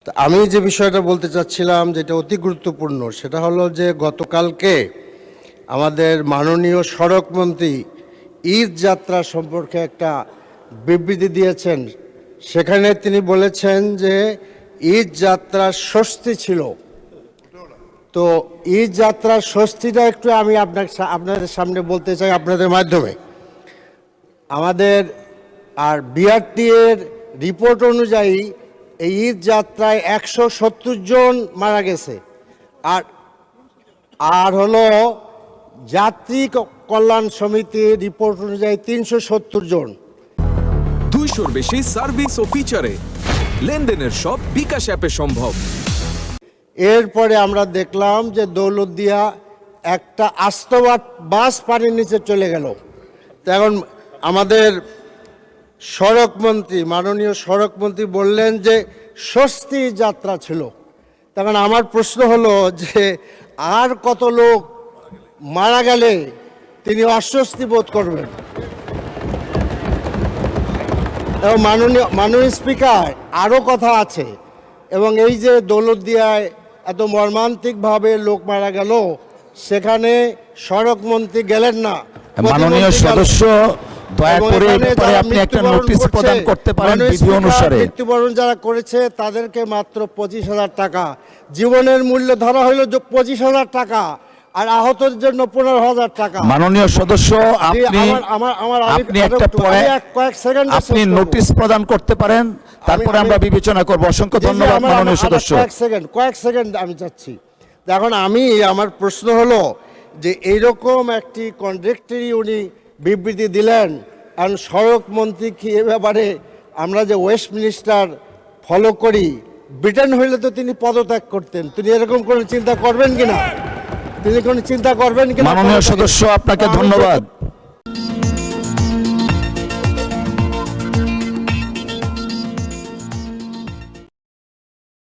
আমি যে বিষয়টা বলতে চাচ্ছিলাম যেটা অতি গুরুত্বপূর্ণ সেটা হলো যে গতকালকে আমাদের মাননীয় সড়কমন্ত্রী ঈদ যাত্রা সম্পর্কে একটা বিবৃতি দিয়েছেন। সেখানে তিনি বলেছেন যে ঈদ যাত্রার স্বস্তি ছিল। তো ঈদ যাত্রার স্বস্তিটা একটু আমি আপনাদের সামনে বলতে চাই আপনাদের মাধ্যমে। আমাদের আর বিআরটি এর রিপোর্ট অনুযায়ী এই ঈদ যাত্রায় 170 জন মারা গেছে, আর হলো যাত্রী কল্যাণ সমিতির রিপোর্ট অনুযায়ী 370 জন। 200-র বেশি সার্ভিস ও ফিচারে লেনদেনের সব বিকাশ অ্যাপে সম্ভব। এরপরে আমরা দেখলাম যে দৌলতদিয়া একটা আস্ত বাস পানির নিচে চলে গেল। তো এখন আমাদের সড়কমন্ত্রী, মাননীয় সড়কমন্ত্রী বললেন যে স্বস্তি যাত্রা ছিল। তখন আমার প্রশ্ন হলো যে আর কত লোক মারা গেলে তিনি অস্বস্তি বোধ করবেন? এবং মাননীয় স্পিকার, আরও কথা আছে। এবং এই যে দৌলতদিয়ায় এত মর্মান্তিকভাবে লোক মারা গেল, সেখানে সড়কমন্ত্রী গেলেন না। মাননীয় সদস্য, দয়া করে আপনি একটা নোটিশ প্রদান করতে পারেন বিধি অনুসারে। মৃত্যুবরণ যারা করেছে তাদেরকে মাত্র 25,000 টাকা, জীবনের মূল্য ধরা হলো 25,000 টাকা, আর আহতের জন্য 15,000 টাকা। মাননীয় সদস্য, আপনি একটা কয়েক সেকেন্ড আপনি নোটিশ প্রদান করতে পারেন, তারপরে আমরা বিবেচনা করব। অসংখ্য ধন্যবাদ মাননীয় সদস্য। কয়েক সেকেন্ড আমি চাচ্ছি। এখন আমার প্রশ্ন হলো যে এইরকম একটি কন্ট্রাক্টরি উনি বিবৃতি দিলেন, কারণ সড়ক মন্ত্রী কি এ ব্যাপারে আমরা যে ওয়েস্টমিনিস্টার ফলো করি, ব্রিটেন হইলে তো তিনি পদত্যাগ করতেন। তিনি এরকম কোনো চিন্তা করবেন কিনা? মাননীয় সদস্য, আপনাকে ধন্যবাদ।